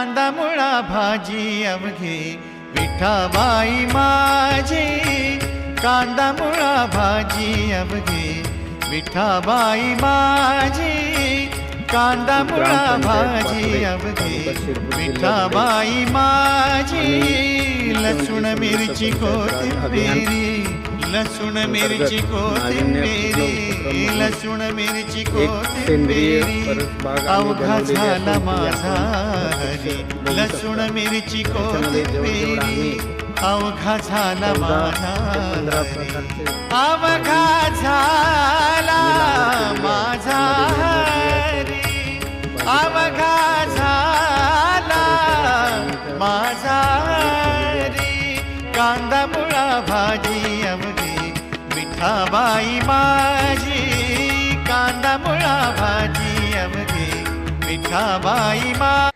कांदा मुळा भाजी अवघी विठाबाई माझी, कांदा मुळा भाजी अवघी विठाबाई माझी, कांदा मुळा भाजी अवघी विठाबाई माझी, लसूण मिरची कोथिंबिरी, लसूण मिरची कोथिंबिरी, लसूण मिरची कोथिंबिरी, अवघा झाला माझा हरी, लसूण मिरची कोथिंबिरी, अवघा झाला माझा हरी, अवघा झाला माझा हरी, अवघा झाला माझा हरी, कांदा मुळा भाजी अवघी विठाबाई माझी, कांदा मुळा भाजी अवघी विठाबाई माझी.